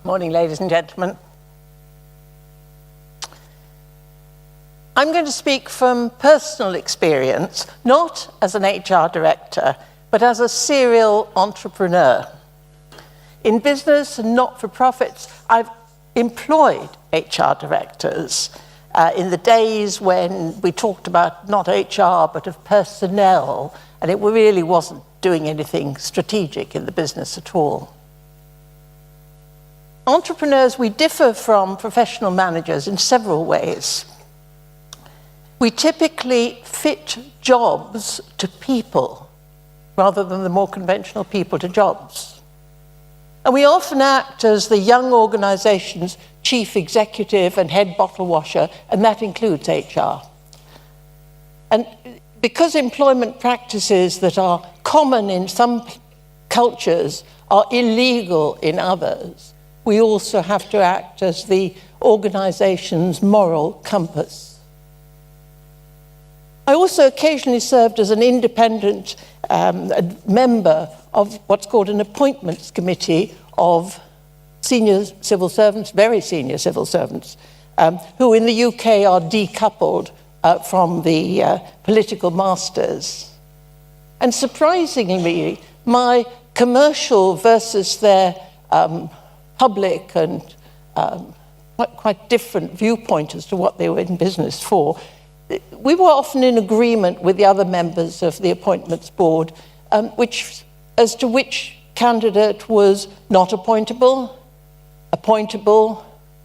Morning, ladies and gentlemen. I'm going to speak from personal experience, not as an HR director, but as a serial entrepreneur. In business and not-for-profits, I've employed HR directors in the days when we talked about not HR, but of personnel, and it really wasn't doing anything strategic in the business at all. Entrepreneurs, we differ from professional managers in several ways. We typically fit jobs to people rather than the more conventional people to jobs. And we often act as the young organization's chief executive and head bottle washer, and that includes HR. And because employment practices that are common in some cultures are illegal in others, we also have to act as the organization's moral compass. I also occasionally served as an independent member of what's called an appointments committee of senior civil servants, very senior civil servants, who in the UK are decoupled from the political masters. And surprisingly, my commercial versus their public and quite different viewpoint as to what they were in business for, we were often in agreement with the other members of the appointments board as to which candidate was not appointable,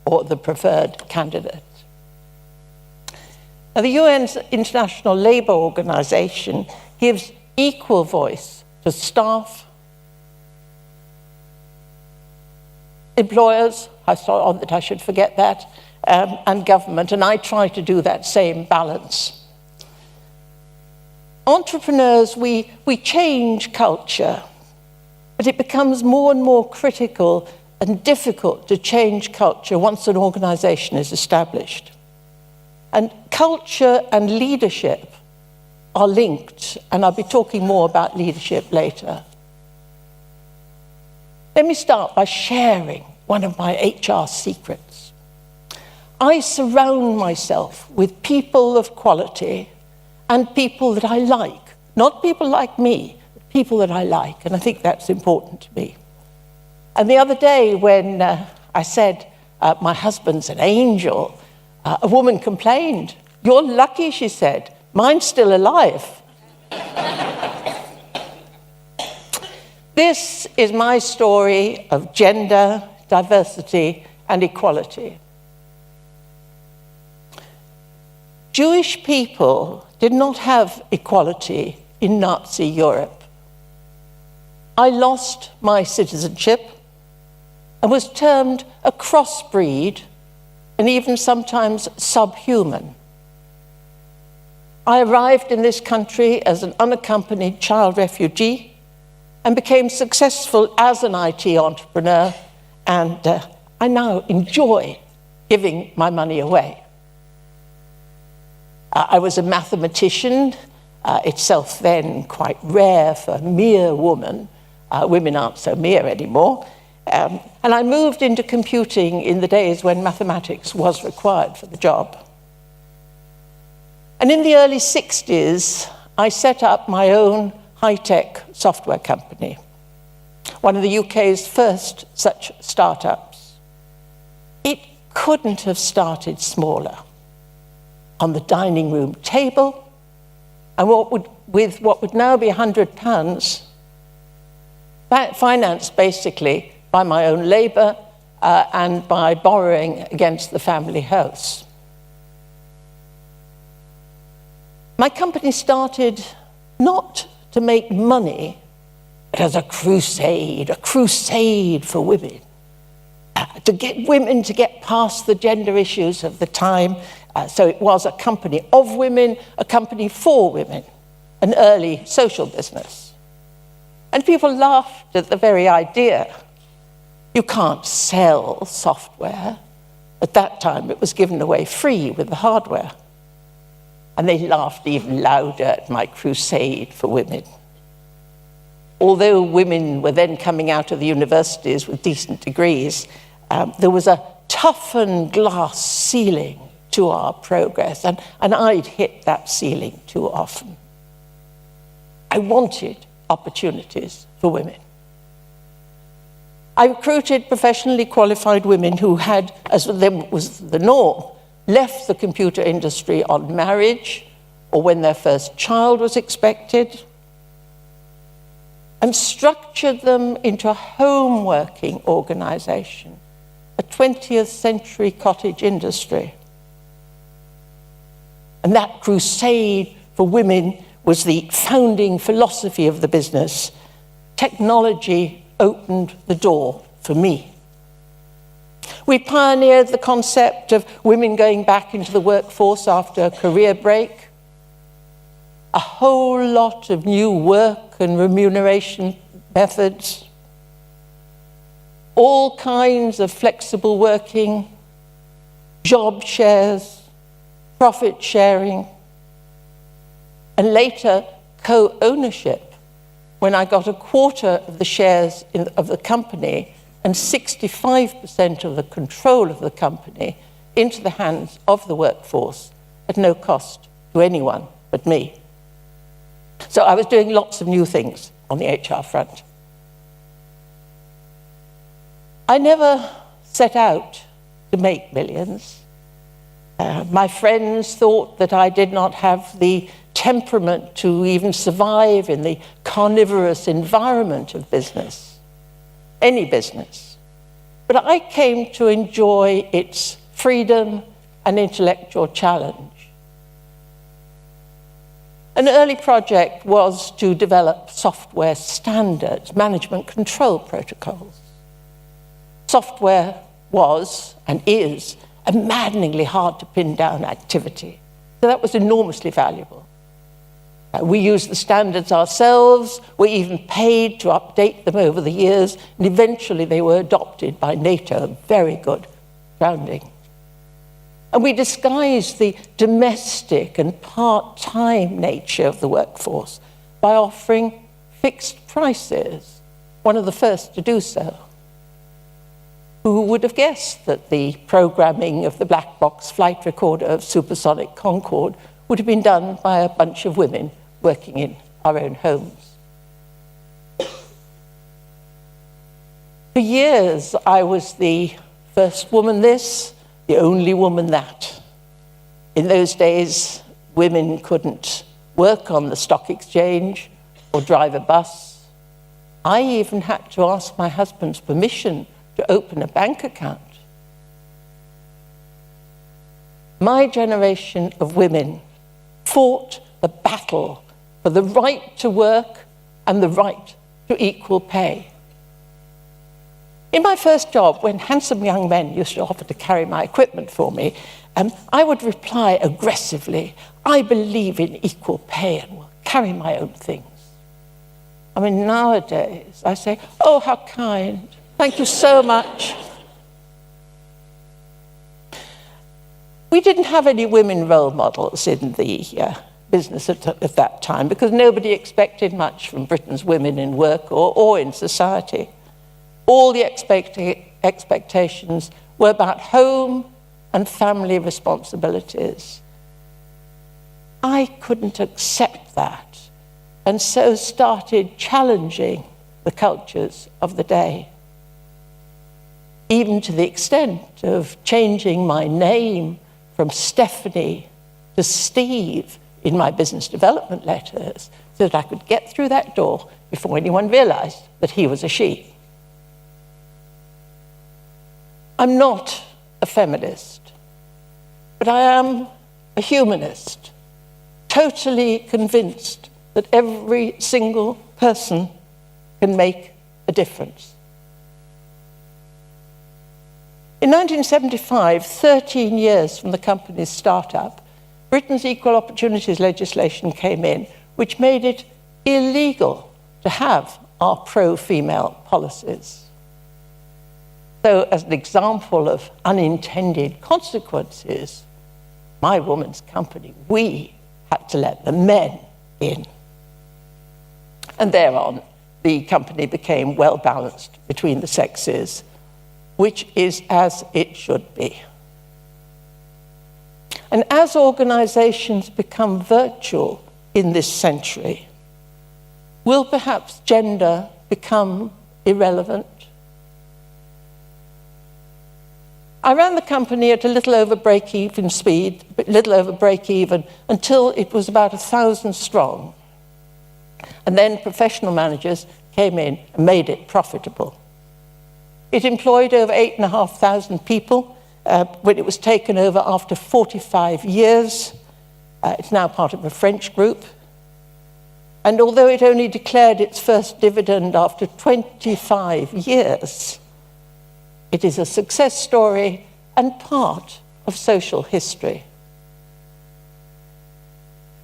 or the preferred candidate. Now, the UN's International Labour Organization gives equal voice to staff, employers, I saw that I should forget that, and government, and I try to do that same balance. Entrepreneurs, we change culture, but it becomes more and more critical and difficult to change culture once an organization is established. And culture and leadership are linked, and I'll be talking more about leadership later. Let me start by sharing one of my HR secrets. I surround myself with people of quality and people that I like. Not people like me, but people that I like, and I think that's important to me. And the other day when I said, my husband's an angel, a woman complained. "You're lucky," she said. "Mine's still alive." This is my story of gender, diversity, and equality. Jewish people did not have equality in Nazi Europe. I lost my citizenship and was termed a crossbreed and even sometimes subhuman. I arrived in this country as an unaccompanied child refugee and became successful as an IT entrepreneur, and I now enjoy giving my money away. I was a mathematician, itself then quite rare for a mere woman. Women aren't so mere anymore. And I moved into computing in the days when mathematics was required for the job. And in the early 60s, I set up my own high-tech software company, one of the UK's first such startups. It couldn't have started smaller. On the dining room table, and with what would now be £100, financed basically by my own labour and by borrowing against the family house. My company started not to make money, but as a crusade for women, to get women to get past the gender issues of the time. So it was a company of women, a company for women, an early social business. And people laughed at the very idea. You can't sell software. At that time, it was given away free with the hardware. And they laughed even louder at my crusade for women. Although women were then coming out of the universities with decent degrees, There was a toughened glass ceiling to our progress, and I'd hit that ceiling too often. I wanted opportunities for women. I recruited professionally qualified women who had, as was the norm, left the computer industry on marriage or when their first child was expected, and structured them into a home working organization, a 20th century cottage industry. And that crusade for women was the founding philosophy of the business. Technology opened the door for me. We pioneered the concept of women going back into the workforce after a career break. A whole lot of new work and remuneration methods. All kinds of flexible working, job shares, profit sharing, and later co-ownership, when I got a quarter of the shares of the company and 65% of the control of the company into the hands of the workforce at no cost to anyone but me. So I was doing lots of new things on the HR front. I never set out to make millions. My friends thought that I did not have the temperament to even survive in the carnivorous environment of business, any business. But I came to enjoy its freedom and intellectual challenge. An early project was to develop software standards, management control protocols. Software was and is a maddeningly hard to pin down activity. So that was enormously valuable. We used the standards ourselves. We even paid to update them over the years, and eventually they were adopted by NATO, very good grounding. And we disguised the domestic and part-time nature of the workforce by offering fixed prices, one of the first to do so. Who would have guessed that the programming of the black box flight recorder of supersonic Concorde would have been done by a bunch of women working in our own homes? For years, I was the first woman this, the only woman that. In those days, women couldn't work on the stock exchange or drive a bus. I even had to ask my husband's permission to open a bank account. My generation of women fought the battle for the right to work and the right to equal pay. In my first job, when handsome young men used to offer to carry my equipment for me, I would reply aggressively, I believe in equal pay and will carry my own things. I mean, nowadays, I say, oh, how kind. Thank you so much. We didn't have any women role models in the business at that time because nobody expected much from Britain's women in work or in society. All the expectations were about home and family responsibilities. I couldn't accept that, and so started challenging the cultures of the day. Even to the extent of changing my name from Stephanie to Steve in my business development letters so that I could get through that door before anyone realized that he was a she. I'm not a feminist, but I am a humanist, totally convinced that every single person can make a difference. In 1975, 13 years from the company's startup, Britain's equal opportunities legislation came in, which made it illegal to have our pro-female policies. So as an example of unintended consequences, my woman's company, we had to let the men in. And thereon, the company became well-balanced between the sexes. which is as it should be. And as organizations become virtual in this century, will perhaps gender become irrelevant? I ran the company at a little over break-even speed, until it was about 1,000 strong. And then professional managers came in and made it profitable. It employed over 8,500 people when it was taken over after 45 years. It's now part of a French group. And although it only declared its first dividend after 25 years, it is a success story and part of social history.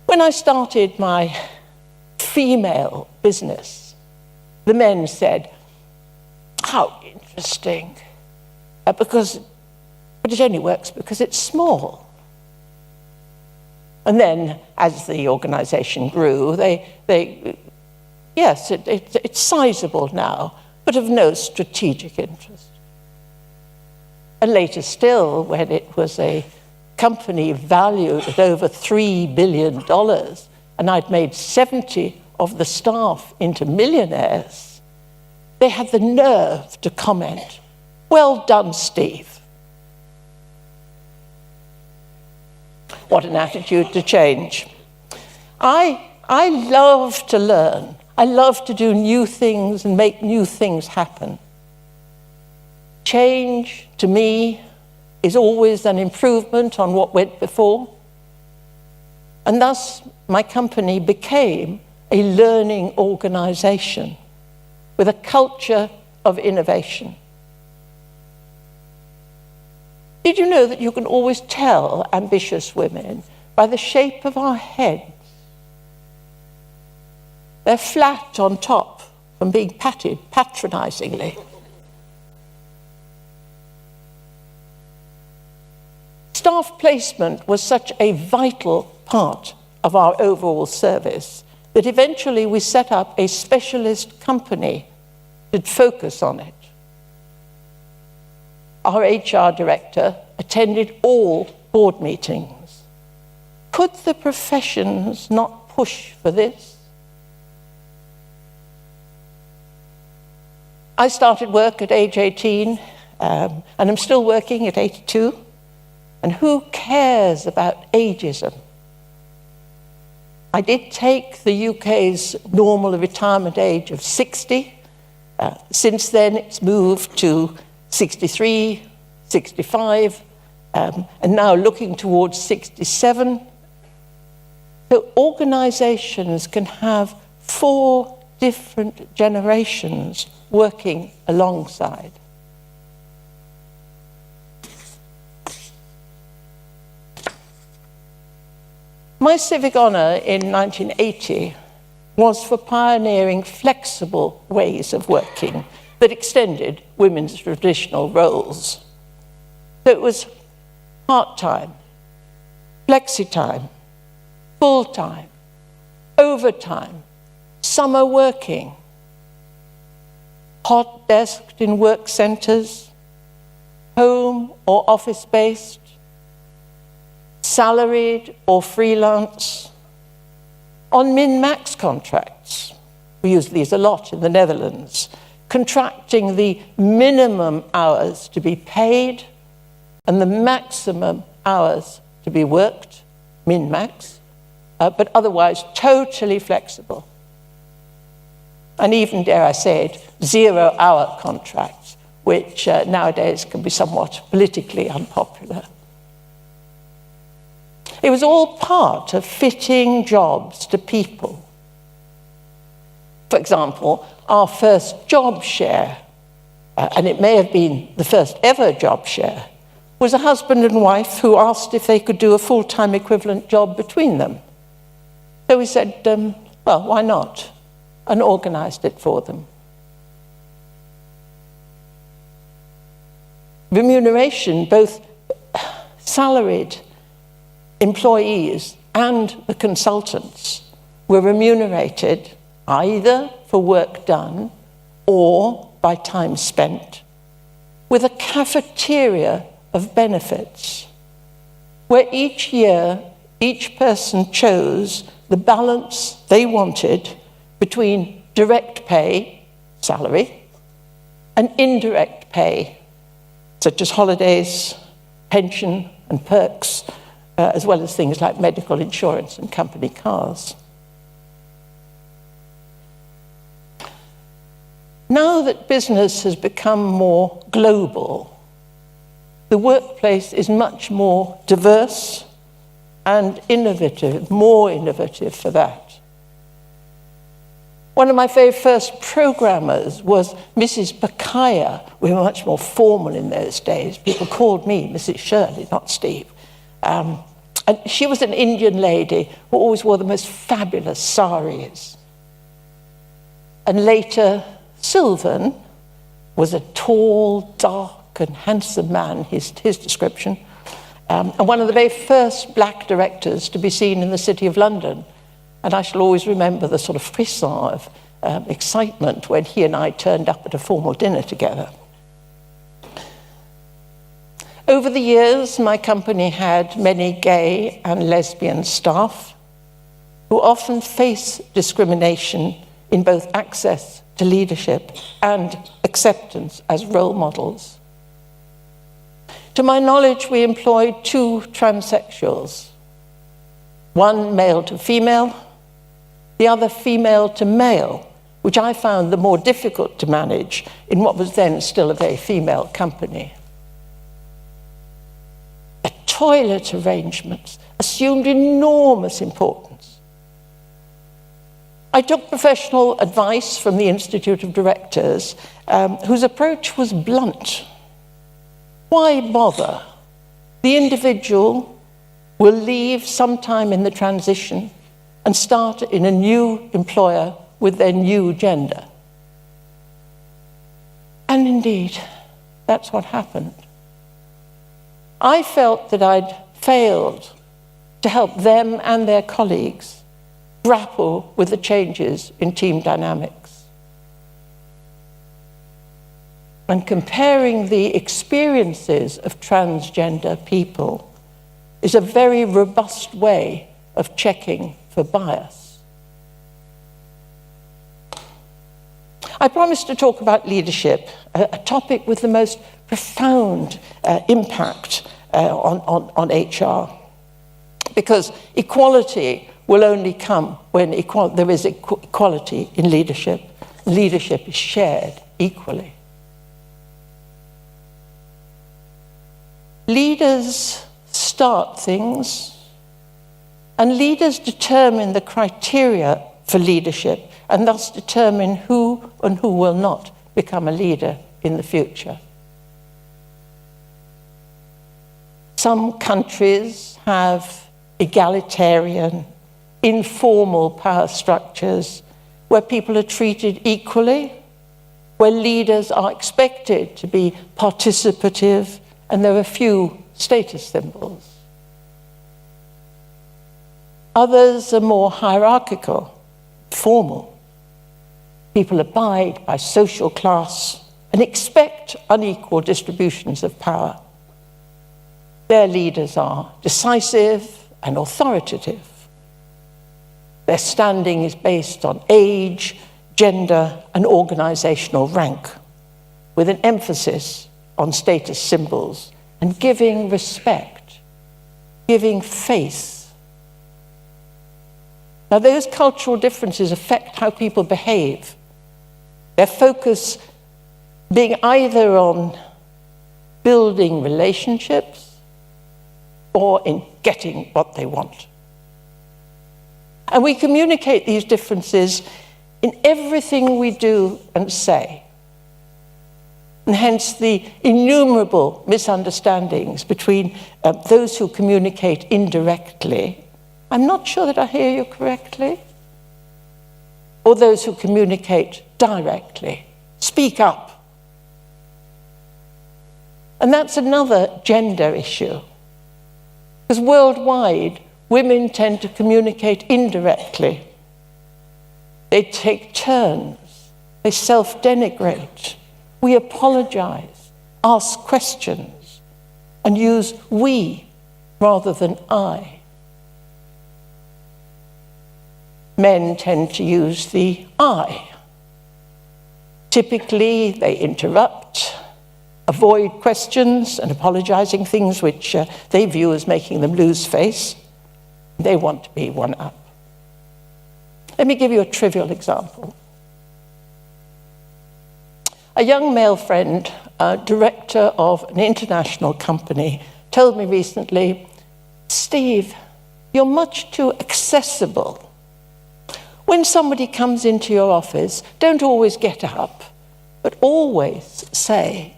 When I started my female business, the men said, "How interesting," but it only works because it's small. And then, as the organization grew, yes, it's sizable now, but of no strategic interest. And later still, when it was a company valued at over $3 billion, and I'd made 70 of the staff into millionaires, they had the nerve to comment, "Well done, Steve." What an attitude to change. I love to learn. I love to do new things and make new things happen. Change, to me, is always an improvement on what went before. And thus, my company became a learning organization with a culture of innovation. Did you know that you can always tell ambitious women by the shape of our heads? They're flat on top from being patted patronizingly. Staff placement was such a vital part of our overall service that eventually we set up a specialist company to focus on it. Our HR director attended all board meetings. Could the professions not push for this? I started work at age 18, and I'm still working at 82. And who cares about ageism? I did take the UK's normal retirement age of 60. Since then, it's moved to 63, 65, and now looking towards 67. So organizations can have 4 different generations working alongside. My civic honor in 1980 was for pioneering flexible ways of working that extended women's traditional roles. So it was part-time, flexi-time, full-time, overtime, summer working, hot desked in work centers, home or office-based, salaried or freelance, on min-max contracts. We use these a lot in the Netherlands, contracting the minimum hours to be paid and the maximum hours to be worked, min-max, but otherwise totally flexible. And even, dare I say it, 0-hour contracts, which nowadays can be somewhat politically unpopular. It was all part of fitting jobs to people. For example, our first job share, and it may have been the first ever job share, was a husband and wife who asked if they could do a full-time equivalent job between them. So we said, well, why not? And organized it for them. Remuneration, both salaried employees and the consultants were remunerated either for work done or by time spent. with a cafeteria of benefits, where each year, each person chose the balance they wanted between direct pay, salary, and indirect pay, such as holidays, pension, and perks, as well as things like medical insurance and company cars. Now that business has become more global, the workplace is much more diverse and innovative, more innovative for that. One of my very first programmers was Mrs. Bakaya. We were much more formal in those days. People called me Mrs. Shirley, not Steve. And she was an Indian lady who always wore the most fabulous saris. And later, Sylvan was a tall, dark, and handsome man, his description, and one of the very first black directors to be seen in the City of London. And I shall always remember the sort of frisson of excitement when he and I turned up at a formal dinner together. Over the years, my company had many gay and lesbian staff who often face discrimination in both access to leadership and acceptance as role models. To my knowledge, we employed 2 transsexuals, one male to female, the other female to male, which I found the more difficult to manage in what was then still a very female company. The toilet arrangements assumed enormous importance. I took professional advice from the Institute of Directors, whose approach was blunt. Why bother? The individual will leave sometime in the transition and start in a new employer with their new gender. And indeed, that's what happened. I felt that I'd failed to help them and their colleagues grapple with the changes in team dynamics. And comparing the experiences of transgender people is a very robust way of checking for bias. I promised to talk about leadership, a topic with the most profound impact on HR, because equality will only come when there is equality in leadership. Leadership is shared equally. Leaders start things, and leaders determine the criteria for leadership, and thus determine who and who will not become a leader in the future. Some countries have egalitarian, informal power structures where people are treated equally, where leaders are expected to be participative, and there are few status symbols. Others are more hierarchical, formal. People abide by social class and expect unequal distributions of power. Their leaders are decisive and authoritative. Their standing is based on age, gender, and organizational rank, with an emphasis on status symbols and giving respect, giving faith. Now, those cultural differences affect how people behave. Their focus being either on building relationships or in getting what they want. And we communicate these differences in everything we do and say. And hence the innumerable misunderstandings between those who communicate indirectly. I'm not sure that I hear you correctly. Or those who communicate directly. Speak up. And that's another gender issue. Because worldwide, women tend to communicate indirectly. They take turns. They self-denigrate. We apologize. ask questions, and use we rather than I. Men tend to use the I. Typically, they interrupt, avoid questions and apologizing, things which they view as making them lose face. They want to be one up. Let me give you a trivial example. A young male friend, director of an international company, told me recently, "Steve, you're much too accessible. When somebody comes into your office, don't always get up, but always say,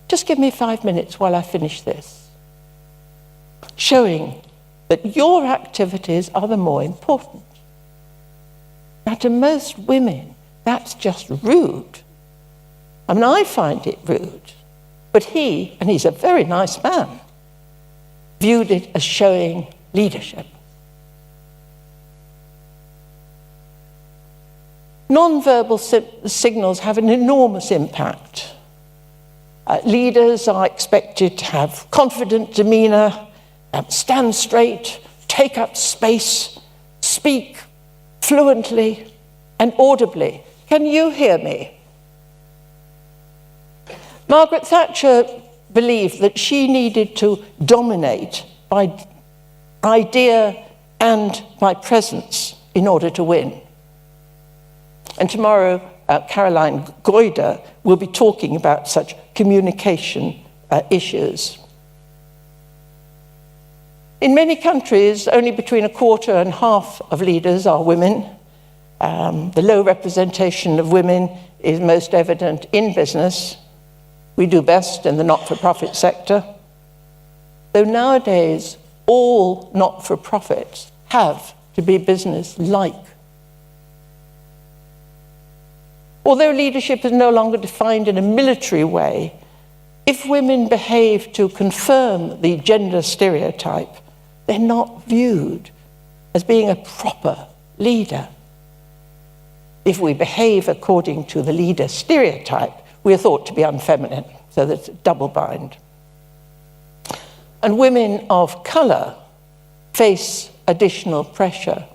'Just give me 5 minutes while I finish this,' showing that your activities are the more important." Now, to most women, that's just rude. I mean, I find it rude, but he, and he's a very nice man, viewed it as showing leadership. Non-verbal signals have an enormous impact. Leaders are expected to have confident demeanor, stand straight, take up space, speak fluently and audibly. Can you hear me? Margaret Thatcher believed that she needed to dominate by idea and by presence in order to win. And tomorrow, Caroline Goyder will be talking about such communication issues. In many countries, only between a quarter and half of leaders are women. The low representation of women is most evident in business. We do best in the not-for-profit sector. Though nowadays, all not-for-profits have to be business-like. Although leadership is no longer defined in a military way, if women behave to confirm the gender stereotype, they're not viewed as being a proper leader. If we behave according to the leader stereotype, we are thought to be unfeminine, so that's a double bind. And women of colour face additional pressure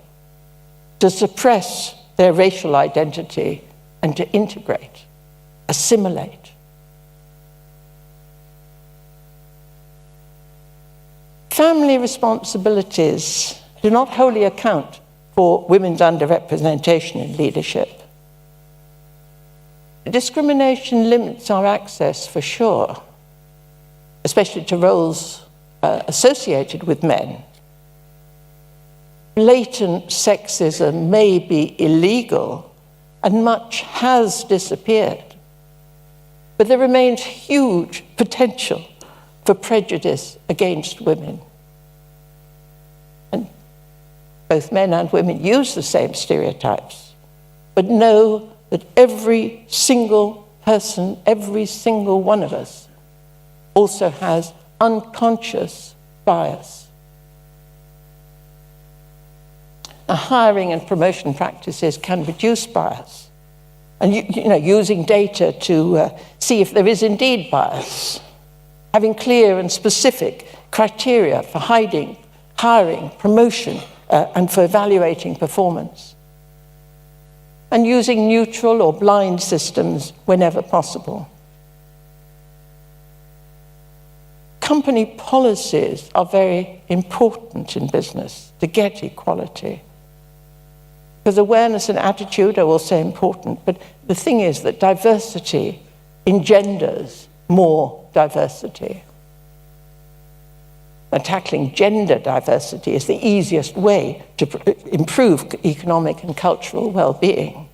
to suppress their racial identity and to integrate, assimilate. Family responsibilities do not wholly account for women's underrepresentation in leadership. Discrimination limits our access for sure, especially to roles associated with men. Blatant sexism may be illegal, and much has disappeared. But there remains huge potential for prejudice against women. And both men and women use the same stereotypes, but know that every single person, every single one of us, also has unconscious bias. Now, hiring and promotion practices can reduce bias, and using data to see if there is indeed bias, having clear and specific criteria for hiring, promotion, and for evaluating performance, and using neutral or blind systems whenever possible. Company policies are very important in business to get equality. Because awareness and attitude are also important, but the thing is that diversity engenders more diversity. And tackling gender diversity is the easiest way to improve economic and cultural well-being.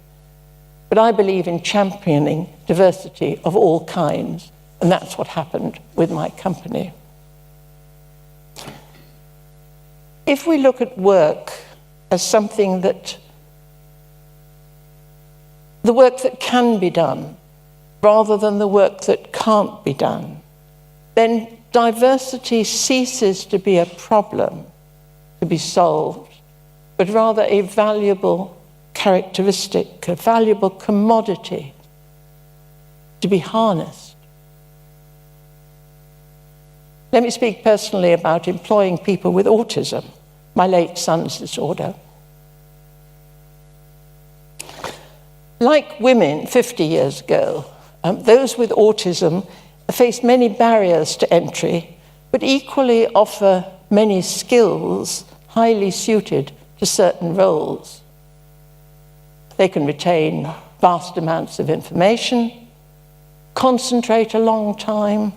But I believe in championing diversity of all kinds, and that's what happened with my company. If we look at work as something that the work that can be done, rather than the work that can't be done, then diversity ceases to be a problem to be solved, but rather a valuable characteristic, a valuable commodity to be harnessed. Let me speak personally about employing people with autism, my late son's disorder. Like women 50 years ago, those with autism face many barriers to entry, but equally offer many skills highly suited to certain roles. They can retain vast amounts of information, concentrate a long time,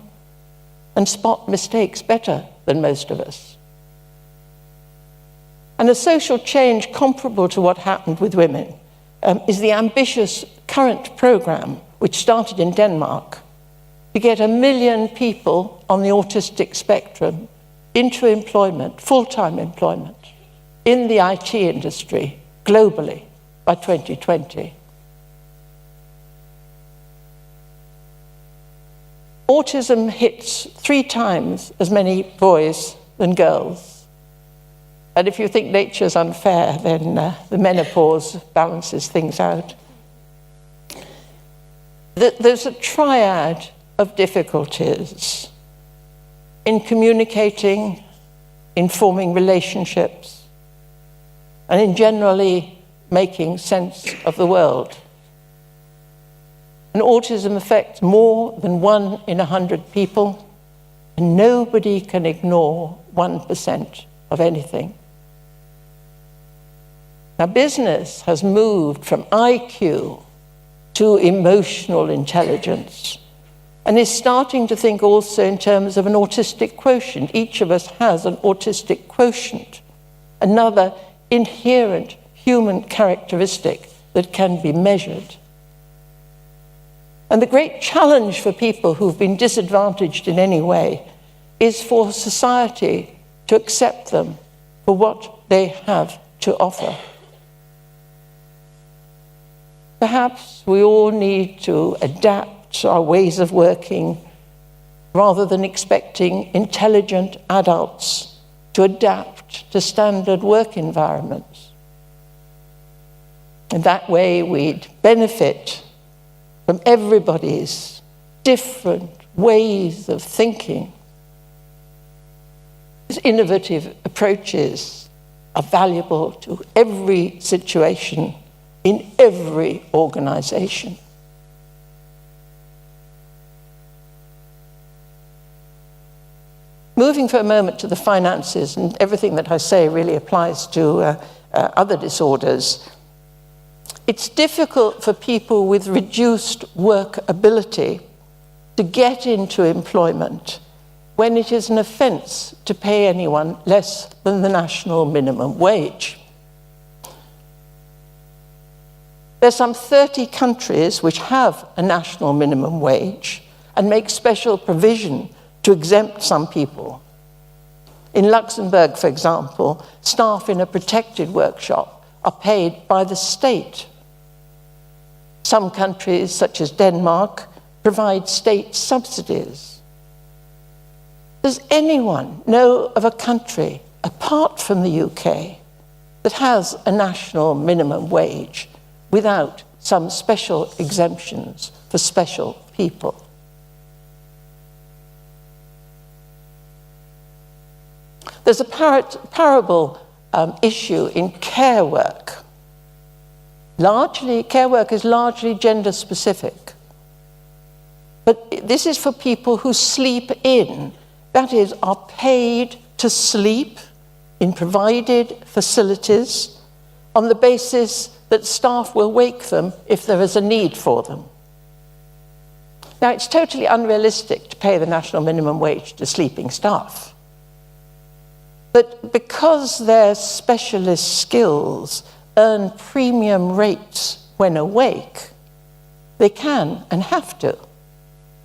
and spot mistakes better than most of us. And a social change comparable to what happened with women is the ambitious current program, which started in Denmark, to get 1 million people on the autistic spectrum into employment, full-time employment, in the IT industry globally by 2020. Autism hits 3 times as many boys than girls. And if you think nature's unfair, then the menopause balances things out. There's a triad of difficulties in communicating, in forming relationships, and in generally making sense of the world. And autism affects more than 1 in 100 people, and nobody can ignore 1% of anything. Now, business has moved from IQ to emotional intelligence, and is starting to think also in terms of an autistic quotient. Each of us has an autistic quotient, another inherent human characteristic that can be measured. And the great challenge for people who've been disadvantaged in any way is for society to accept them for what they have to offer. Perhaps we all need to adapt our ways of working rather than expecting intelligent adults to adapt to standard work environments. In that way, we'd benefit from everybody's different ways of thinking. These innovative approaches are valuable to every situation in every organization. Moving for a moment to the finances, and everything that I say really applies to other disorders. It's difficult for people with reduced work ability to get into employment when it is an offence to pay anyone less than the national minimum wage. There's some 30 countries which have a national minimum wage and make special provision to exempt some people. In Luxembourg, for example, staff in a protected workshop are paid by the state. Some countries, such as Denmark, provide state subsidies. Does anyone know of a country, apart from the UK, that has a national minimum wage without some special exemptions for special people? There's a parable issue in care work. Care work is largely gender specific. But this is for people who sleep in, that is, are paid to sleep in provided facilities on the basis that staff will wake them if there is a need for them. Now, it's totally unrealistic to pay the national minimum wage to sleeping staff. But because their specialist skills earn premium rates when awake, they can and have to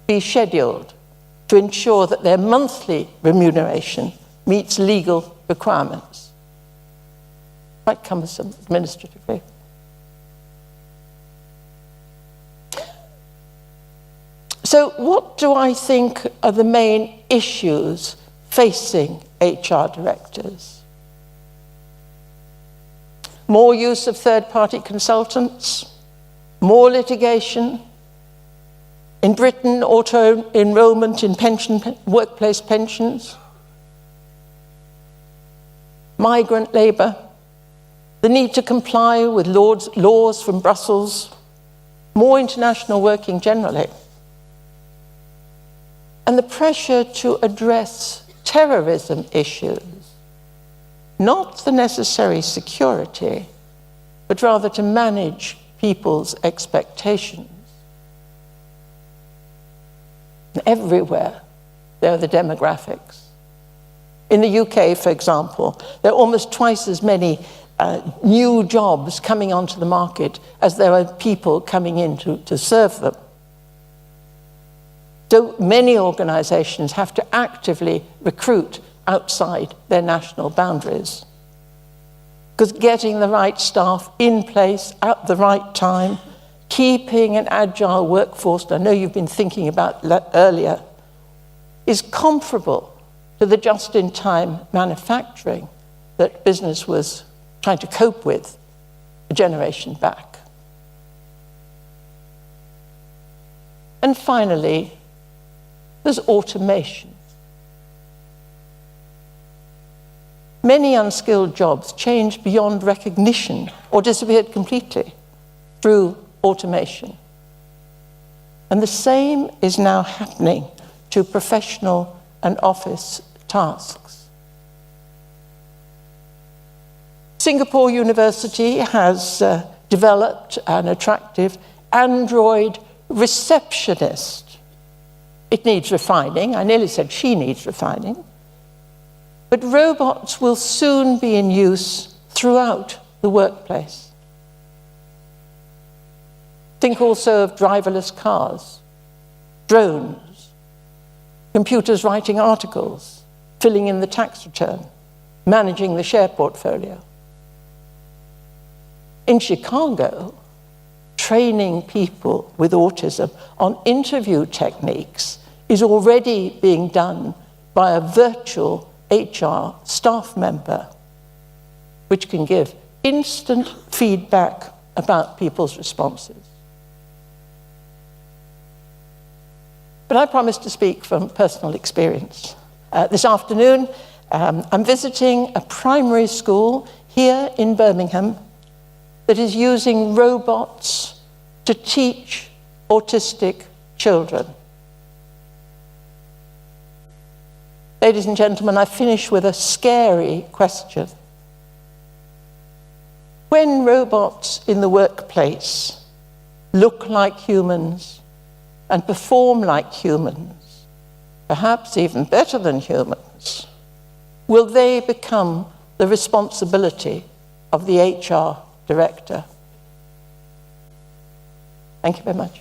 be scheduled to ensure that their monthly remuneration meets legal requirements. Quite cumbersome administratively. So what do I think are the main issues facing HR directors? More use of third-party consultants, more litigation, In Britain, auto-enrolment in workplace pensions, migrant labour, the need to comply with laws from Brussels, more international working generally, and the pressure to address terrorism issues, not the necessary security, but rather to manage people's expectations. And everywhere, there are the demographics. In the UK, for example, there are almost twice as many new jobs coming onto the market as there are people coming in to serve them. So many organisations have to actively recruit outside their national boundaries, because getting the right staff in place at the right time, keeping an agile workforce, and I know you've been thinking about that earlier, is comparable to the just-in-time manufacturing that business was trying to cope with a generation back. And finally, there's automation. Many unskilled jobs changed beyond recognition or disappeared completely through automation. And the same is now happening to professional and office tasks. Singapore University has developed an attractive Android receptionist. It needs refining. I nearly said she needs refining. But robots will soon be in use throughout the workplace. Think also of driverless cars, drones, computers writing articles, filling in the tax return, managing the share portfolio. In Chicago, training people with autism on interview techniques is already being done by a virtual HR staff member, which can give instant feedback about people's responses. But I promised to speak from personal experience. This afternoon, I'm visiting a primary school here in Birmingham that is using robots to teach autistic children. Ladies and gentlemen, I finish with a scary question. When robots in the workplace look like humans and perform like humans, perhaps even better than humans, will they become the responsibility of the HR director? Thank you very much.